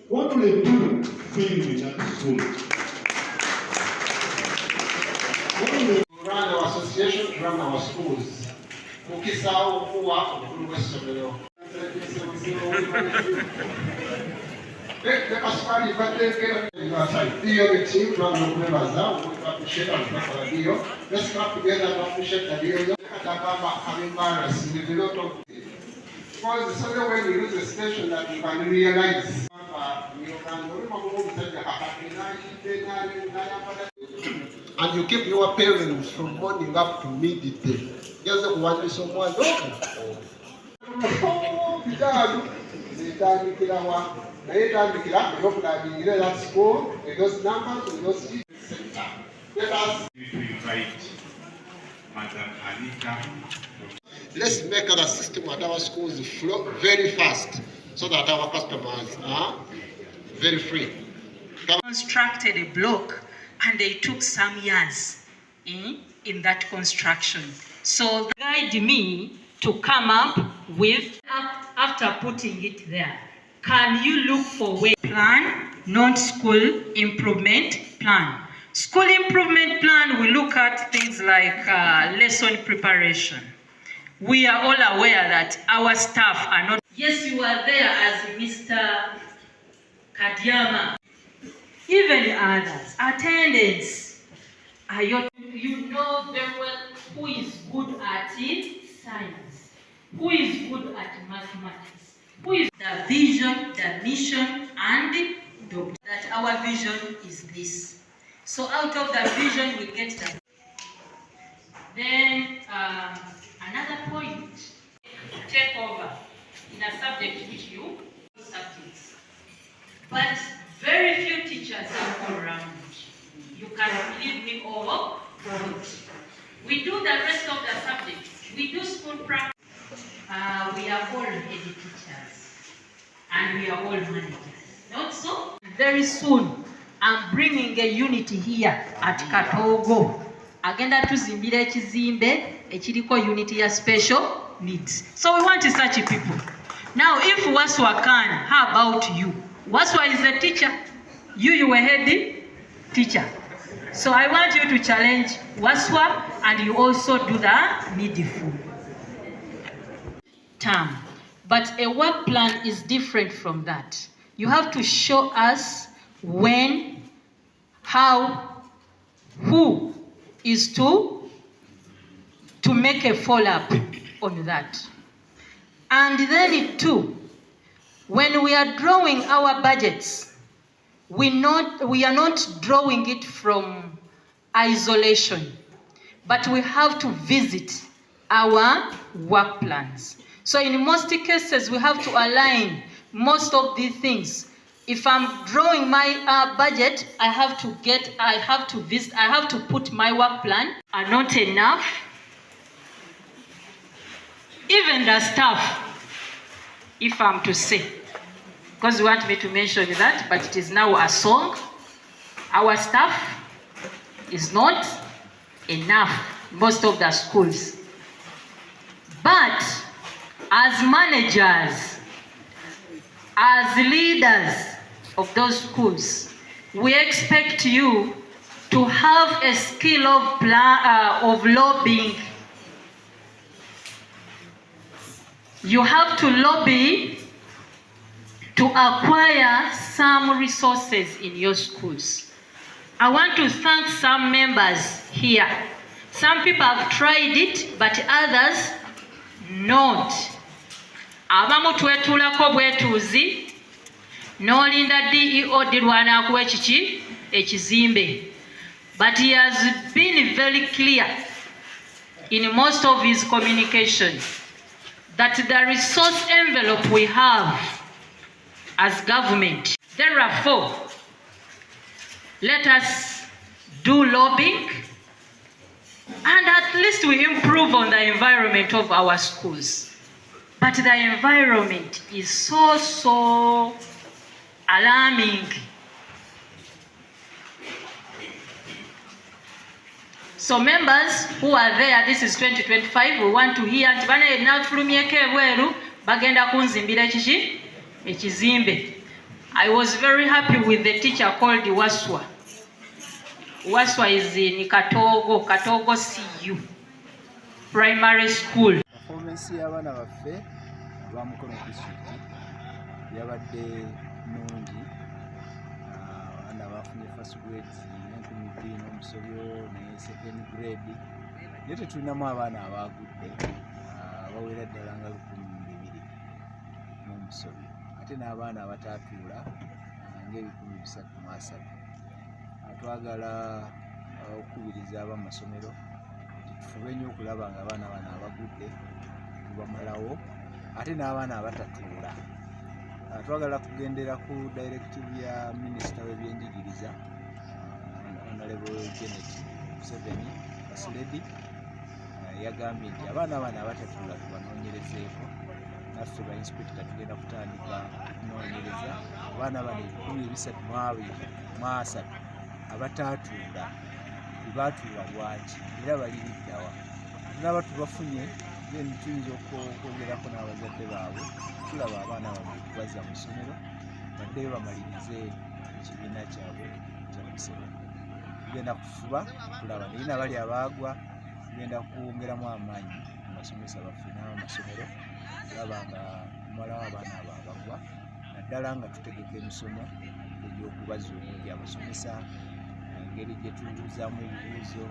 What will they do for you in that school? We run our association, run our schools. Ukisahau kuwa mkuu wa shule. Pasipali pateke hiyo ni team run members now we appreciate and for let's come together and appreciate the deal. Hata kama embarrassed with a lot of because it's only when you use a station that you can realize and you keep your parents from morning up to midday. Just want to someone that school, those numbers, those let us invite Madam Anita. Let's make our system at our schools flow very fast so that our customers are very free. Constructed a block and they took some years in that construction. So guide me to come up with, after putting it there, can you look for a plan, not school improvement plan? School improvement plan, we look at things like lesson preparation. We are all aware that our staff are not. Yes, you are there as Mr. Kadiama. Even others, attendance. You know very well who is good at science, who is good at mathematics, who is the vision, the mission, and that our vision is this. So out of the vision, we get the. Then another point, take over in a subject which you subjects. But very few teachers are all around. You can believe me or not. We do the rest of the subjects. We do school practice. We are all head teachers. And we are all managers. Not so? Very soon, I'm bringing a unity here at Katogo. Agenda tuzimbira ekizimbe ekiriko unity ya special needs. So we want such people. Now, if Waswa can, how about you? Waswa is a teacher. You were head teacher. So I want you to challenge Waswa and you also do the needful term. But a work plan is different from that. You have to show us when, how, who is to make a follow-up on that. And then too, when we are drawing our budgets, we are not drawing it from isolation, but we have to visit our work plans. So in most cases, we have to align most of these things. If I'm drawing my budget, I have to visit, I have to put my work plan are not enough. Even the staff, if I'm to say, because you want me to mention that, but it is now a song. Our staff is not enough, most of the schools. But as managers, as leaders of those schools, we expect you to have a skill of lobbying. You have to lobby to acquire some resources in your schools. I want to thank some members here. Some people have tried it, but others not. Abamu twetulako bwetuzi, n'olinda DEO dirwana akuwa ekizimbe. But he has been very clear in most of his communication that the resource envelope we have as government, therefore, let us do lobbying and at least we improve on the environment of our schools. But the environment is so alarming. So members who are there, this is 2025, we want to hear nti bana na fulumyeko ebweru bagenda kunzimbira ekizimbe. I was very happy with the teacher called Waswa. Waswa is in Katogo CU Primary School. Performance y'abaana baffe aba Mukono district yabadde nnungi. Abaana bafunye first grades 20 n'omusobyo ne second grade. Naye tetulinamu abaana abaagudde abawera ddala nga 200 n'omusobyo, ate n'abaana abataatuula nga 330. Twagala okukubiriza abamasomero tufube nnyo okulaba nga abaana bano abagudde tubamalawo, ate n'abaana abatatuula. Twagala kugendera ku directive ya minisita w'ebyenjigiriza Honorable Janet Museveni Basiledi. Yagambye nti abaana bano abatatuula tubanoonyerezeeko. Naffe ba inspector tugenda kutandika kunoonyereza abaana bano 323 abataatuula. Baatuula lwaki era baliriddawa? Tulaba tubafunye, then tuyinza okwogerako n'abazadde baabwe, tulaba abaana bano kubazza mu ssomero baddeyo bamalirize ekibiina kyabwe kya kusoma. Tugenda kufuba tulaba naye nabali abaagwa tugenda kwongeramu amaanyi mu basomesa baffe n'amasomero tulaba nga tumalawo abaana abo abagwa, naddala nga tutegeka emisomo egy'okubaza obulungi abasomesa, engeri gye tubuuzaamu ebibuuzo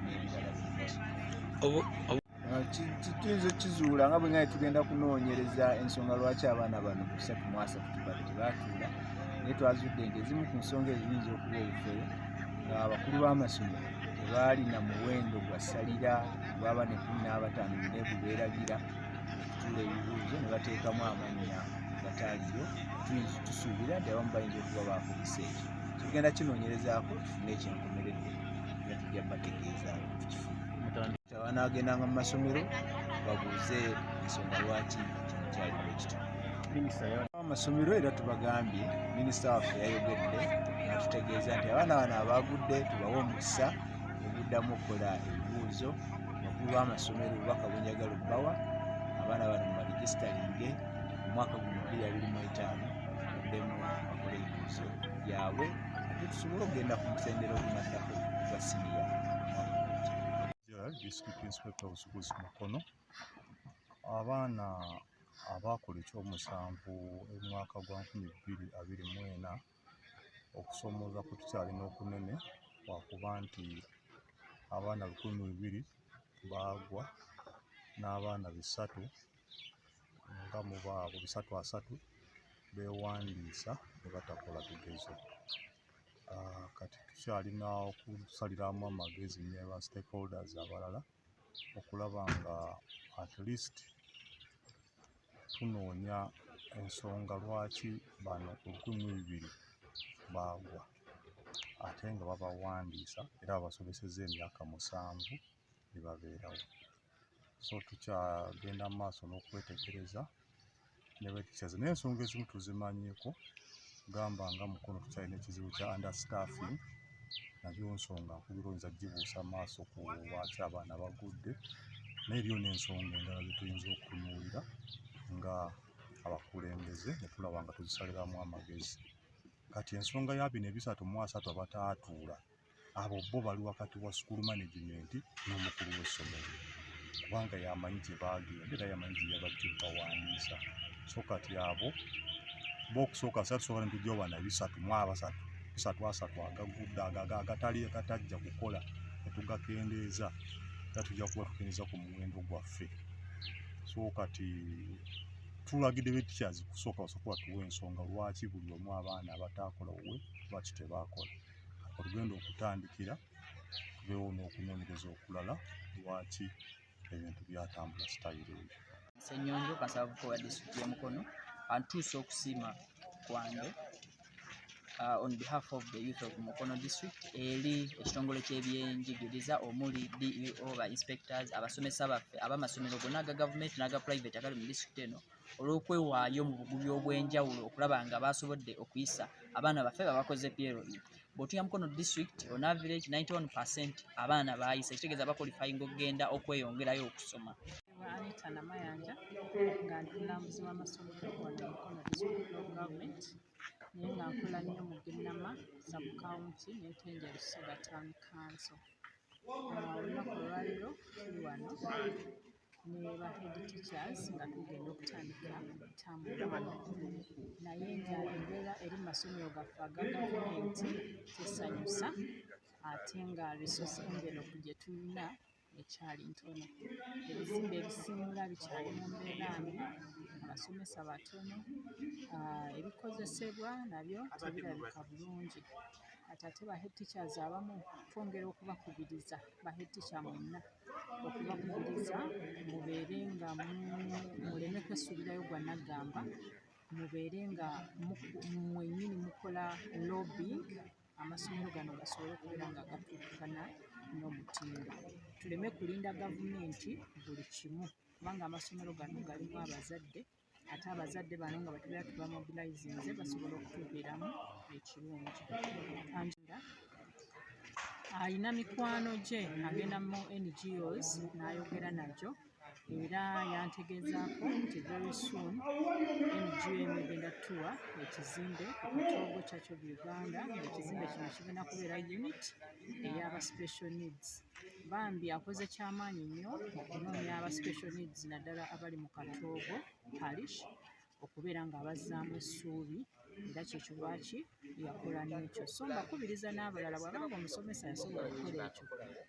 n'ebirala bingi. Tuyinza okukizuula nga bwe ngaye tugenda kunoonyereza ensonga lwaki abaana bano 330 tubadde tebaatuula, naye twazudde nti ezimu ku nsonga eziyinza okuba obufere nga abakulu b'amasomero tebaali na muwendo gwa ssalira gw'abaana 15 naye bwe beeragira okutuula ebibuuzo ne bateekamu amannya gataaliyo. Tusuubira nti abamu bayinza okuba baakubisa ekyo. Tugenda kinoonyerezaako tufune ekyenkomeredde era tujja bategeeza tukifune. Abanaagendanga mu masomero babuuze ensonga lwaki kino kyali bwe kityo. Amasomero era tubagambye, minisita waffe yayogedde n'atutegeeza nti abaana bano abaagudde tubawe omukisa oguddamu okukola ebibuuzo. Abakulu b'amasomero obubaka bwe njagala obbawa, abaana bano mu maregisitaringe mu mwaka guno 2025 baddemu bakole ebibuuzo byabwe ate tusobole okugenda ku mutendera ogunaddako gwa siniya. District Inspector Busubuzi Mukono. Abaana abaakola ekyomusanvu omwaka gwa 2024 okusomooza ku tukyalina okunene lwakuba nti abaana 200 baagwa n'abaana 300 nga mu baabo 330 beewandiisa ne batakola bigezo. Kati tukyalina okusaliramu amagezi ne ba stakeholders abalala okulaba nga at least tunoonya ensonga lwaki bano 200 baagwa ate nga babawandiisa era babasobesezza emyaka 7 ne babeerawo. So tukyagenda mu maaso n'okwetegereza ne betekyeza n'ensonga ezimu tuzimanyiiko. Gamba nga Mukono tukyalina ekizibu kya understaffing, nabyo nsonga nkubira oyinza gibuusa maaso ku lwaki abaana bagudde, n'eriyo n'ensonga endala ze tuyinza okutunuulira nga abakulembeze ne tulaba nga tuzisaliramu amagezi. Kati ensonga ya bino 330 abataatuula, abo bo bali wakati wa school management n'omukulu w'essomero, kubanga yamanyi gye baagenda era yamanyi gye yabadde bawandiisa. So kati abo bokusooka tusooka ne tujja obana 330 agagudde agatajja kukola ne tugakendeeza era tujja kuba tukendeeza ku muwendo gwaffe. So kati tulagidde beteachers kusooka batuwa ensonga lwaki buli omu abaana abataakola wuwe lwaki tebaakola. Otugenda okutandikira tubeewo n'okunoonyereza okulala lwaki ebintu byatambula sitayiro eyo. Ssenyonjo Kasavuko wa District ya Mukono antuuse okusiima kwange on behalf of the youth of Mukono District eri ekitongole ky'ebyenjigiriza omuli DEO, ba inspectors, abasomesa baffe abamasomero gonna aga government n'aga private agali mu district eno olw'okwewaayo mu bugubi obw'enjawulo okulaba nga basobodde okuyisa abaana baffe babakoze PLE. Bw'otuya Mukono District on average 91% abaana baayisa, ekitegeeza baqualifying okugenda okweyongerayo okusoma. Anita Namayanja nga ndi mulambuzi w'amasomero wano Mukono District Government. naye nga nkola nnyo mu Genama sub-county ne Tenja Lusoga Town Council. Olunaku olwaleero tuli wano ne ba head teachers nga tugenda okutandika ttaamu naye nga embeera eri mu masomero gaffe aga gavumenti tesanyusa ate nga resource envelope gye tulina ekyali ntono. Ebizimbe ebisinga bikyali mu mbeera mbi, abasomesa batono, ebikozesebwa nabyo tebirabika bulungi. Ate ba head teachers abamu twongera okubakubiriza ba head teacher mwenna okubakubiriza mubeere nga muleme kwesuulirayo gwa naggamba, mubeere nga mwennyini mukola lobbying amasomero gano gasobole okubeera nga gatuukana n'omutindo. Tuleme kulinda gavumenti buli kimu kubanga amasomero gano galimu abazadde, ate abazadde bano nga batubeera tubamobilizinze basobole okutubeeramu ekirungi. Angela alina mikwano gye agenda mu NGOs n'ayogera nagyo era yantegeezaako nti very soon NGM egenda tuwa ekizimbe ku Katoogo Church of Uganda ng'ekizimbe kino kigenda kubeera unit ey'aba special needs. Bambi akoze kyamaanyi nnyo okunoonya aba special needs naddala abali mu Katoogo parish okubeera ng'abazzaamu essuubi era kyekyo lwaki yakola n'ekyo. So mbakubiriza n'abalala bw'abanga omusomesa yasobola okukola ekyo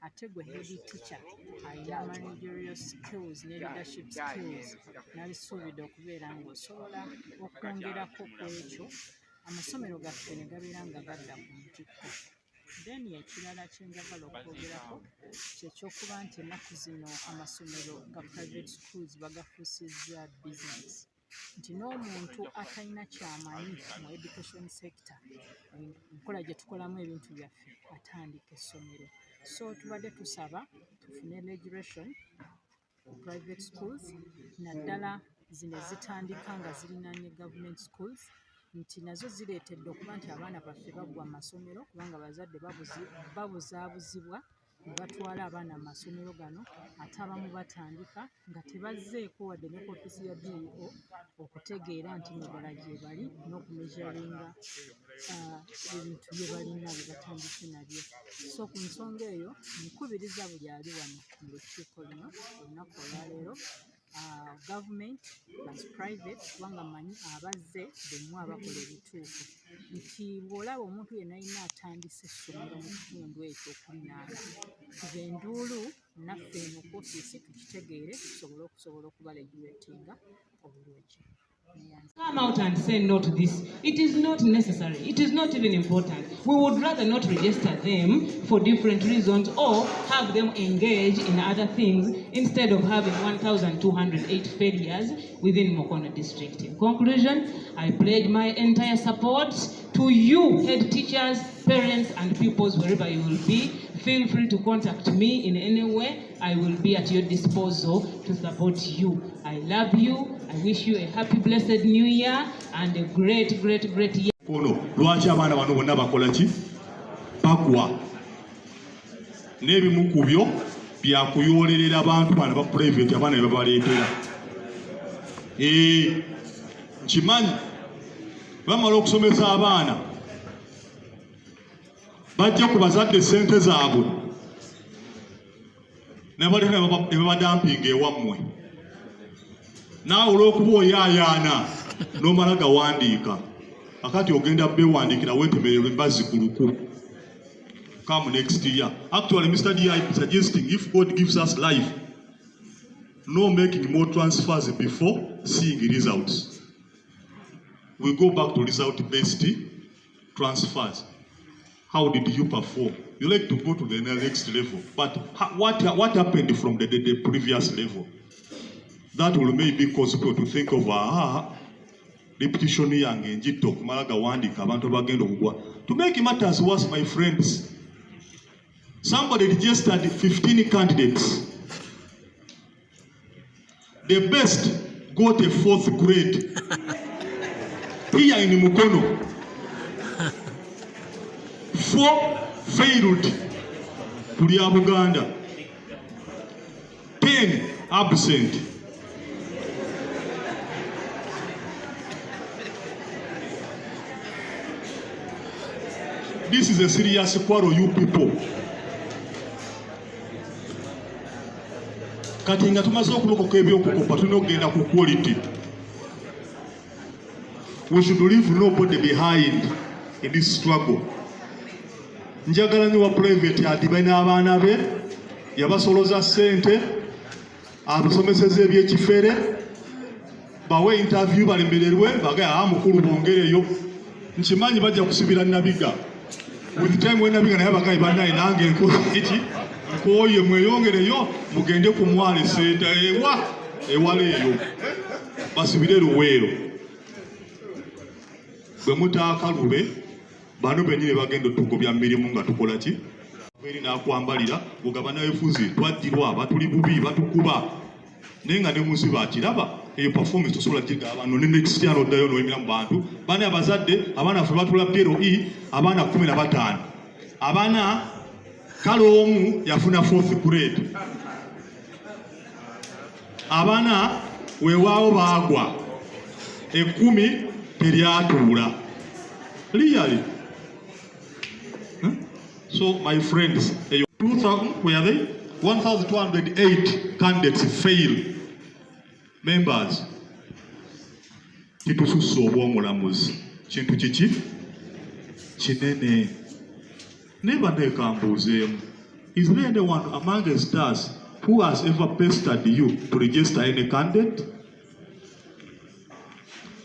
ate gwe head teacher alina managerial skills ne leadership skills n'alisuubidde okubeera ng'osobola okwongerako ku ekyo amasomero gaffe ne gabeera nga gadda ku ntikko. Then ekirala kyenjagala okwogerako kyekyokuba nti ennaku zino amasomero ga private schools bagafuusizza business. Nti n'omuntu atalina kyamanyi mu education sector enkola gye tukolamu ebintu byaffe atandika essomero. So tubadde tusaba tufune regulation ku private schools naddala zino ezitandika nga zirinaanye government schools nti nazo zireetedde okuba nti abaana baffe bagwa mu masomero kubanga abazadde babuzaabuzibwa ne batwala abaana mu masomero gano ate abamu batandika nga tebazzeeko wadde ne ku ofiisi ya DEO okutegeera nti naddala gye bali n'okumeasuringa ebintu bye balina bye batandise nabyo. So ku nsonga eyo nkubiriza buli ali wano mu lukiiko luno olunaku olwaleero government plus private kubanga manyi abazze bemu abakola ebituufu nti bw'olaba omuntu yenna alina atandise essomero mu kitundu ekyo okulinaana kuva enduulu naffe eno ku ofiisi tukitegeere tusobole okubaregulatinga obulungi. Come out and say no to this. It is not necessary. It is not even important. We would rather not register them for different reasons or have them engage in other things instead of having 1,208 failures within Mukono district. In conclusion, I pledge my entire support to you, head teachers, parents, and pupils, wherever you will be. Feel free to contact me in any way. I will be at your disposal to support you. I love you. I wish you a happy, blessed New Year and a great, great, great year. Lwaki abaana bano bonna bakola ki? Bagwa. N'ebimu ku byo byakuyolerera abantu bano ba private abaana be babaleetera. Nkimanyi bamala okusomesa abaana bajja ku bazadde ssente zaabwe ne balina ebabadampinga ewammwe naawe olw'okuba oyaayaana n'omala gawandiika akati ogenda bewandiikira weetemererwe bazzikuluku. Come next year. Actually, Mr. D.I. is suggesting if God gives us life, no making more transfers before seeing results. We go back to result-based transfers. How did you perform? You like to go to the next level, but what happened from the previous level? That will maybe cause people to think of repetition yange njito kumala gawandika abantu bagenda okugwa. To make matters worse, my friends, somebody registered 15 candidates. The best got a 4th grade. Here in Mukono. 4 failed to the Buganda. 10 absent. This is a serious quarrel, you people. Kati nga tumaze okulokoka ebyokukopa tulina okugenda ku quality. We should leave nobody behind in this struggle. Njagala nyo wa private adibe n'abaana be yabasoloza ssente abasomeseza ebyekifere bawe interview balemererwe bagaya mukulu bongereyo nkimanyi bajja kusibira Nabiga with time when Nabiga naye bagayi banaye nange nkoti nkoye mweyongereyo mugende ku mwale ssente ewaleeyo basibire Luweero bwe mutaakalube bano benyine bagenda tugobya mirimu nga tukola ki beri nakwambalira bugabana efuzi twajirwa batuli bubi batukuba nenga ne musi bakiraba eyo performance tosobola kiga abantu ne next year oddayo noyimira mu bantu bana abazadde abaana fe batula pero abaana 15 abaana kalo omu yafuna 4th grade abaana weewaawo baagwa 10 teryatuula really. So my friends, 2,000 were they? 1,208 candidates failed. Members, kitususa obw'omulamuzi kintu kiki kinene never nekambuuzeemu. Is there anyone amongst us who has ever pestered you to register any candidate?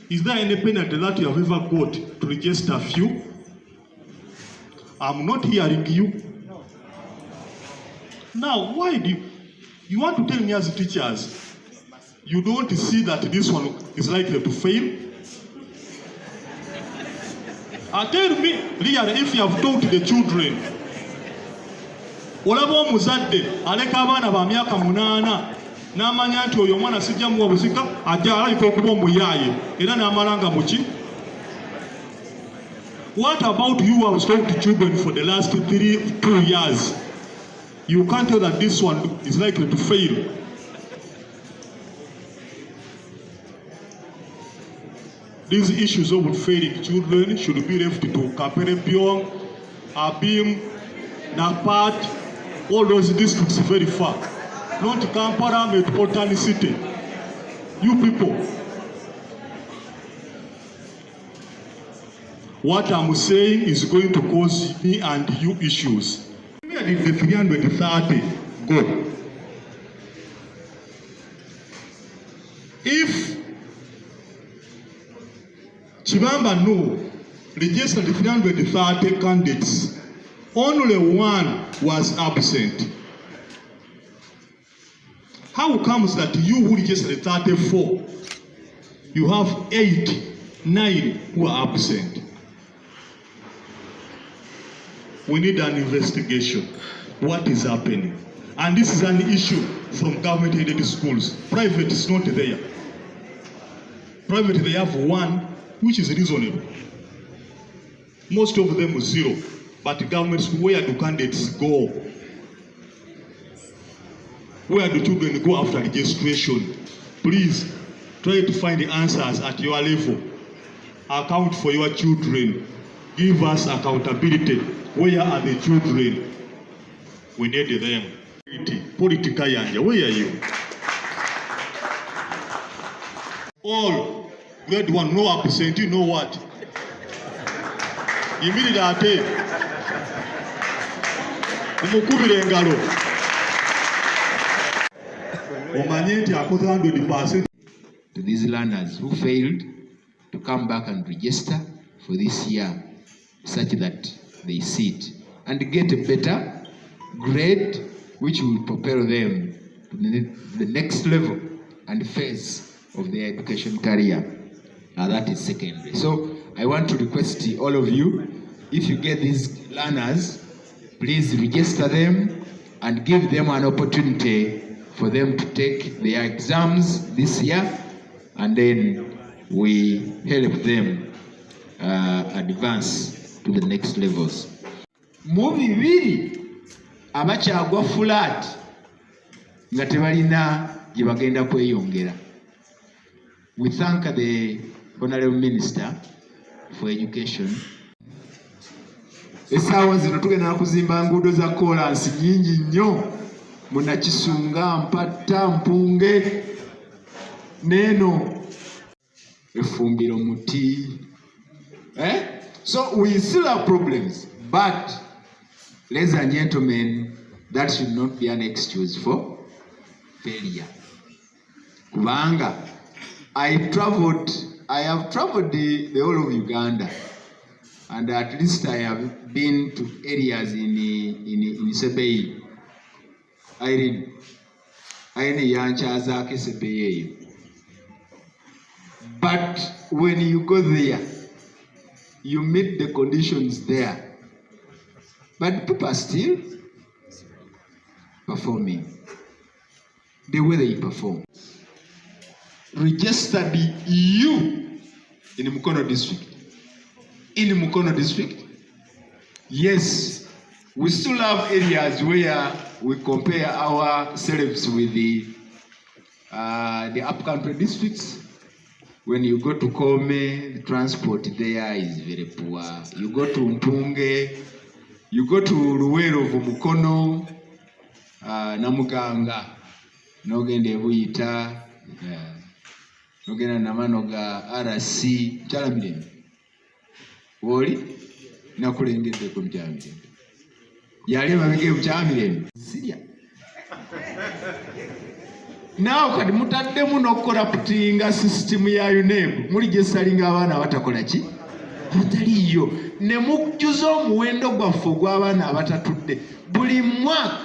Is there any penalty that you have ever got to register a few? I'm not hearing you. Now, why do you want to tell me as teachers, you don't see that this one is likely to fail? Tell me, really, if you have taught the children, olaba omuzadde aleka abaana ba myaka 8 n'amanya nti oyo omwana sijja muwa buzika ajja alayika okuba omuyaaye era n'amalanga muki. What about you who have taught children for the last 2 years? You can't tell that this one is likely to fail. These issues of failing children should be left to Kaperepiong, Abim, Napat, all those districts very far. Not Kampala, Metropolitan City. You people. What I'm saying is going to cause me and you issues. Where did the 330 go? If Chibamba no registered 330 candidates, only one was absent. How comes that you who registered 34, you have 8, 9 who are absent? We need an investigation. What is happening? And this is an issue from government-aided schools. Private is not there. Private, they have one, which is reasonable. Most of them is 0. But government school, where do candidates go? Where do children go after registration? Please, try to find the answers at your level. Account for your children. Give us accountability. Where are the children? We need them. Politica yanja, where are you? All grade 1, no absent, you know what? Immediately, umukubire engalo. Omanyenti akoze 100%. To these learners who failed to come back and register for this year, such that they sit and get a better grade, which will propel them to the next level and phase of their education career. That is secondary. So I want to request all of you, if you get these learners, please register them and give them an opportunity for them to take their exams this year, and then we help them advance to the next levels. Mubi bibiri abakyagwa flat nga tebalina gye bagenda kweyongera. We thank the Honorable Minister for Education. Essaawa zino tugenda kuzimba nguudo za kolansi nnyingi nnyo Munakisunga, Mpatta, Mpunge n'eno Effumbiro Muti. So we still have problems, but ladies and gentlemen, that should not be an excuse for failure. Kubanga I have traveled the whole of Uganda, and at least I have been to areas in Sebei. Aine yanchaza Sebei. But when you go there, you meet the conditions there. But people are still performing the way they perform. Registered you in Mukono district. In Mukono district, yes, we still have areas where we compare ourselves with the upcountry districts. When you go to Kome, the transport there is very poor. You go to Mpunge, you go to Luwero of Mukono, Namuganga, Nogende Buyita, Nogenda Namanoga, RC, Chalamirembe. Woli, nakulengedde ku Chalamirembe. Yali mabege ku Chalamirembe. Siria. Now kadi mutaddemu n'okoraptinga system ya UNEB. Muli gye salinga abaana abatakola ki? Ataliyo. Ne mujjuza omuwendo gwaffe ogw'abaana abatatudde. Buli mwaka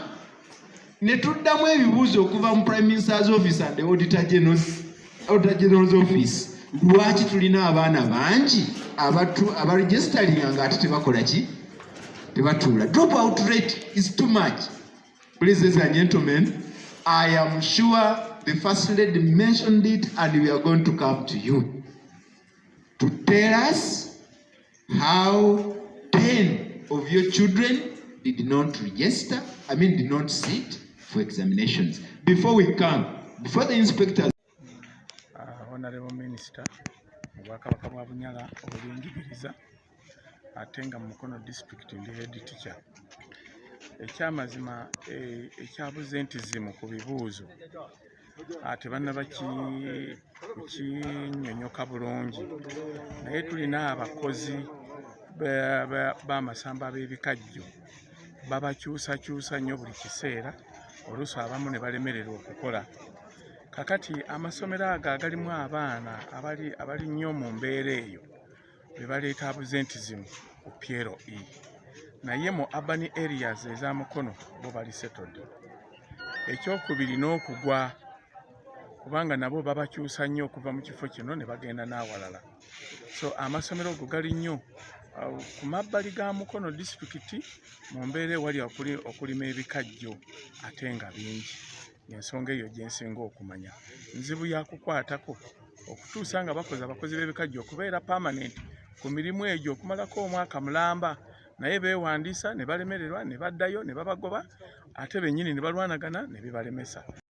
ne tuddamu ebibuuzo okuva mu Prime Minister's Office and the Auditor General's Office. Lwaki tulina abaana bangi abaregisteringa ng'ate tebakola ki? Tebatuula. Dropout rate is too much. Please, ladies and gentlemen, I am sure the First Lady mentioned it, and we are going to come to you to tell us how 10 of your children did not register, did not sit for examinations. Before we come, before the inspectors. Honorable Minister, Obwakabaka bwa Bunyala obulingiririza ate nga Mukono district ndi head teacher. Ekyamazima ekyabuze nti zimu ku bibuuzo ate banna bakinyonyoka bulungi, naye tulina abakozi b'amasamba b'ebikajjo babakyusakyusa nnyo buli kiseera, oluusi abamu ne balemererwa okukola. Kakati amasomero ago agalimu abaana abali nnyo mu mbeera eyo be baleeta absenteeism ku PLE. Naye mu urban areas eza Mukono bo bali settled. Ekyokubiri n'okugwa, kubanga nabo babakyusa nnyo okuva mu kifo kino ne bagenda n'awalala. So amasomero go gali nnyo ku mabbali ga Mukono district mu mbeera ewali okulima ebikajjo ate nga bingi. Ensonga eyo gye nsinga okumanya. Nzibu ya kukwatako okutuusa nga abakozi b'ebikajjo okubeera permanent ku mirimu egyo okumalako omwaka mulamba, naye beewandiisa ne balemererwa ne baddayo ne babagoba ate bennyini ne balwanagana ne bibalemesa.